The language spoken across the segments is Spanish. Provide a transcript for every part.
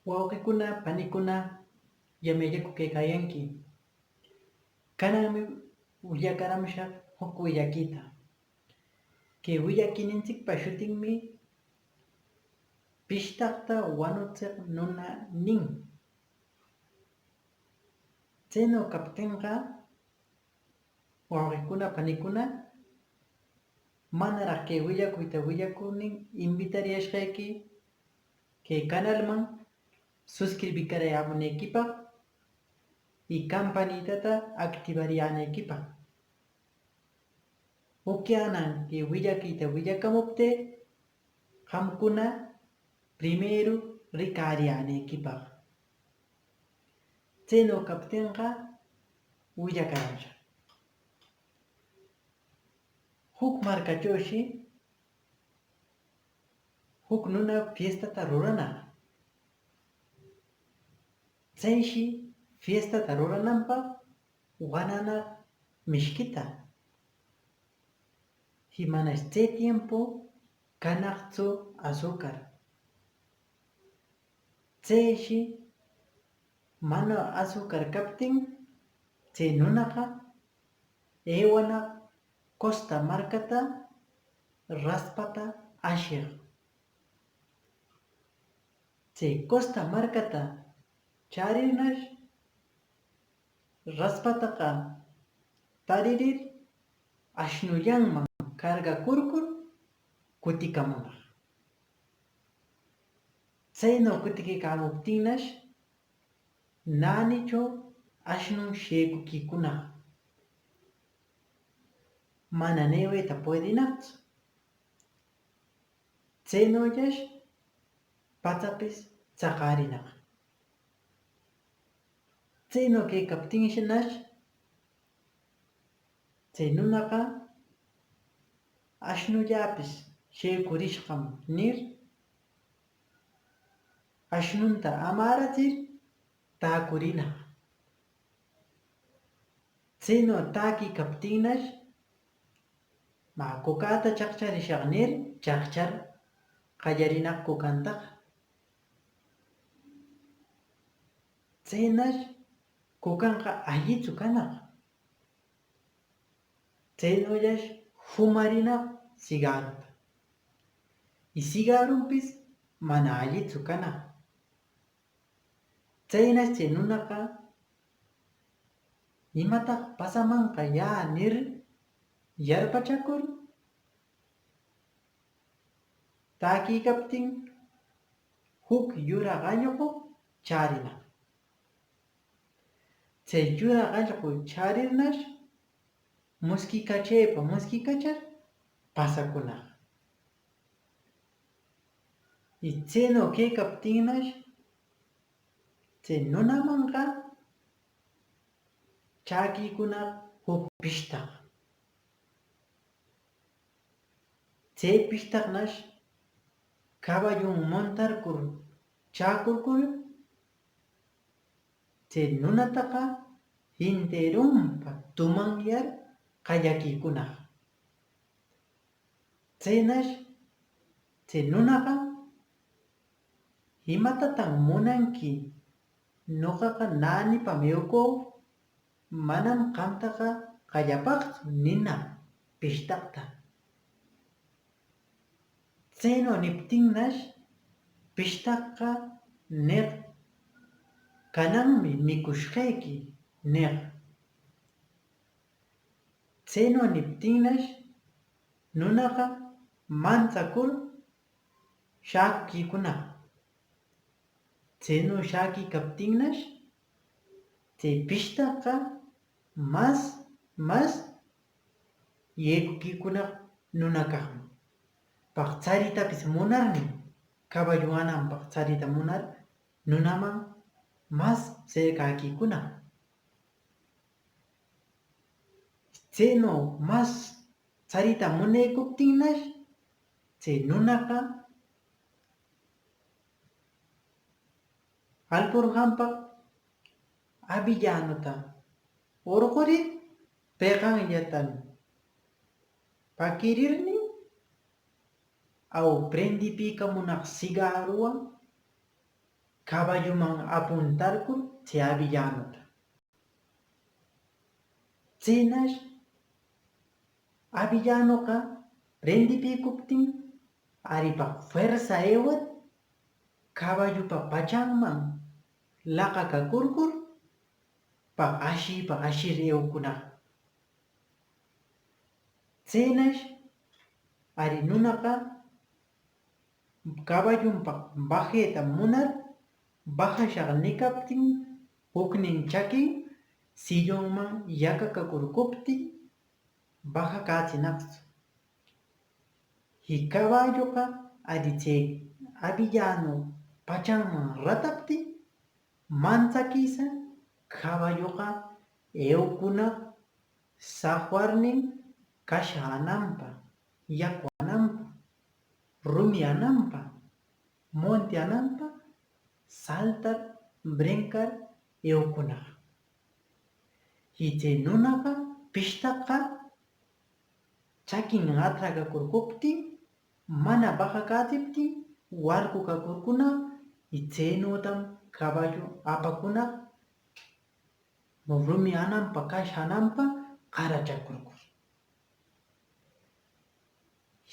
Wawqikuna, panikuna, llamayllaku kaykayanki. Kananmi willakaramushaq huk willakuyta. Kay willakuyninchikpa shutinmi pishtaqta wañuchiq nuna nin. Chaynaw kaptinqa wawqikuna, panikuna manaraq kay willakuyta willakunin invitariyashqayki kay canalman suscribikarayamunaykipaq y campanitata activariyanaykipaq. Upyanan kay willakuyta willakamupti qamkuna primero rikariyanaykipaq. Chaynaw kaptinqa willakaranchaq. Huk markachawshi huk nuna fiestata ruranaq. Chayshi fiestata rurananpaq wananaq mishkita. Himanash chay tiempo kanaqchu azúcar. Chayshi mana azúcar kaptin chay nunaqa aywanaq Costa markata raspata ashiq. Chay Costa markata charirnash raspataqa taririr ashnullanman cargakurkur kutikamunaq. Chaynaw kutikaykamuptinnash naanichaw ashnun shaykukuykunaq. Mana niwayta puedinaqchu. Chaynawllash pachapis chaqarinaq. Chaynaw kaykaptinshinash chay nunaqa ashnullapis shaykurishqam nir ashnunta amarachir taakurinaq. Chaynaw takiykaptinnash kukata chaqcharishaq nir chaqchar qallarinaq kukantaqa. Chaynash kukanqa allichu kanaq. Chaynallash fumarinaq cigarrota. Y cigarrumpis mana allichu kanaq. Chaynash chay nunaqa imataq pasamanqa ya nir yarpachakur takiykaptin huk yuraq allqu charinaq. Chay yuraq allqu charirnash muskikachar pasakunaq. Y chaynaw kaykaptinnash chay nunamanqa chakiykunaq huk pishtaq. Chay pishtaqnash caballun montarkur chakurkur chay nunataqa hinterumpa tumanyar qallakiykunaq. Chaynash chay nunaqa imatatan munanki nuqaqa naanipa miwqu manam qamtaqa qallapaqchu nina pishtaqta. Chaynaw niptinnash pishtaqqa niq kananmi mikushqayki niq. Chaynaw niptinnash nunaqa manchakur shakiykunaq. Chaynaw shakiykaptinnash chay pishtaqqa mas yaykukuykunaq nuna kaqmi. Charitapis munarmi caballo ananpaq charita munar nunaman mas cercakuykunaq. Chaynaw mas charita munaykuptinnash chay nunaqa alpurqanpaq avillanota urqurir peqanllatan pakirirnin aw prendipikamunaq cigarruwan caballuman apuntarkur chay avillanuta. Chaynash avillanuqa rendipikuptin aripaq fuerza aywar caballupa pachanman laqakakurkur paq ashir ewakunaq. Chaynash ari nunaqa caballunpaq bajayta munar bajashaq nikaptin huknin chakin sillunman yakakakurkuptin bajakachinaqchu. Y caballuqa ari chay avillanu pachanman rataptin manchakisa caballuqa ewkunaq saqwarnin kasha hananpaq, yaku hananpaq, rumi hananpaq, monte hananpaq saltar brincar ewkunaq. Y chay nunaqa pishtaqa chakin atrakakurkuptin mana bajakatiptin warkukakurkunaq y chaynutam caballu apakunaq rumi hananpaq kasha hananpaq qarachakurkur.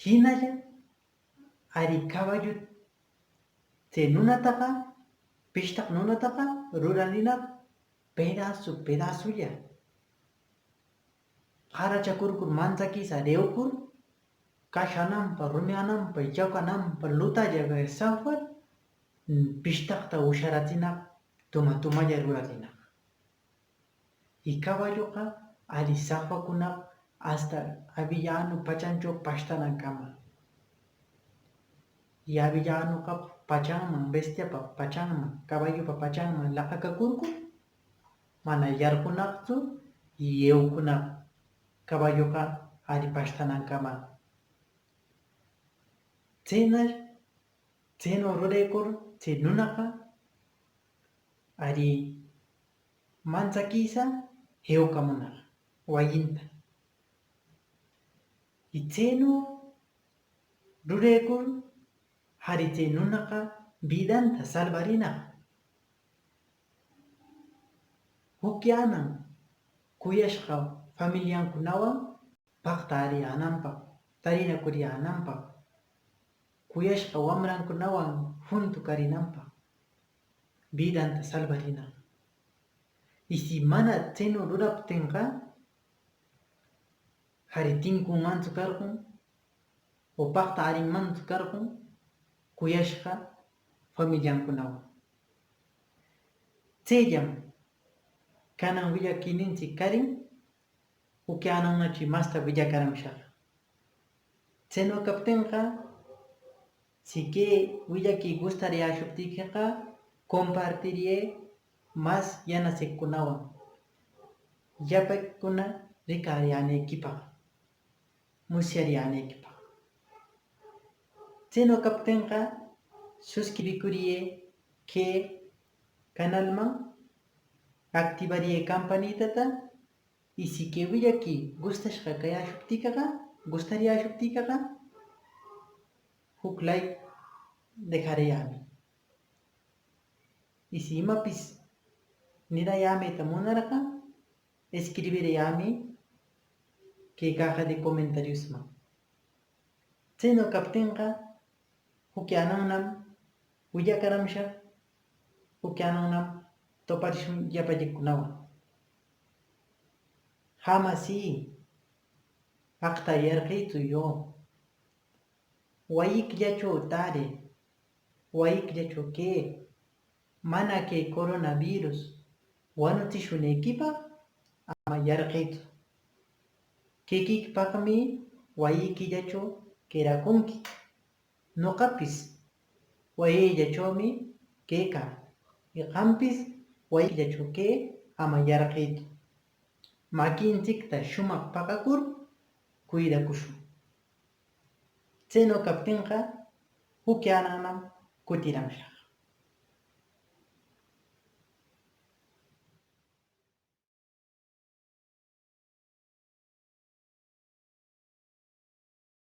Hinalla ari caballu chay nunataqa pishtaq nunataqa ruraninaq pedazulla qarachakurkur manchakisa rewkur kasha hananpaq rumi hananpaq yaku hananpaq lutalla saqwar pishtaqta usharatinaq tumalla ruratinaq. Y caballuqa ari saqwakunaq hasta avillanu pachanchaw pashtanakama. Y avillanuqa pachanman bestiapa pachanman caballupa pachanman laqakakurkur mana yarqunaqchu y ewkunaq caballuqa ari pashtanankama. Chaynash chaynu ruraykur chay nunaqa ari manchakisa ewkamunaq wayinta. Y chaynu ruraykur ari chay nunaqa vidanta salvarinaq. Hukyanan kuyashqa familiankunawan paqta ariyananpaq, tarinakuriyananpaq, kuyashqa wamrankunawan junto karinanpaq vidanta salvarinaq. Y si mana chaynu ruraptinqa ari tinkunmanchu karqun o paqta arinmanchu karqun kuyashqa familiankunawan. Chayllam kanan willakuyninchik karin ukyanannachi masta willakaramashaq. Chaynu kaptinqa si kay willakuy gustariyashuptiykiqa compartiriyay mas yanasaykunawan llapaykuna rikariyanaykipaq, musyariyanaykipaq. Chaynu kaptinqa suscribikuriyay kay canalman, activariyay campanitata y si kay willakuy gustariyashuptiykiqa huk like dejarayami. Y si imapis nirayamita munarqa escribirayami kay caja de comentariosman. Chaynu kaptinqa hukyanannam willakaramashaq, hukyanannam toparishun llapallaykunawan. Hamasi aqtayarqaychu yo waykillachaw tari, waykillachaw kay mana kay coronavirus wanuchishunaykipaq ama yarqaychu. Kikiykipaqmi waykillachaw kayrakunki. Nuqapis wayayllachawmi kaykaa. Y qampis waykillachaw kay ama yarqaychu. Makinchikta shumaq paqakur cuidakushun. Chaynu kaptinqa hukyanannam kutiramashaq.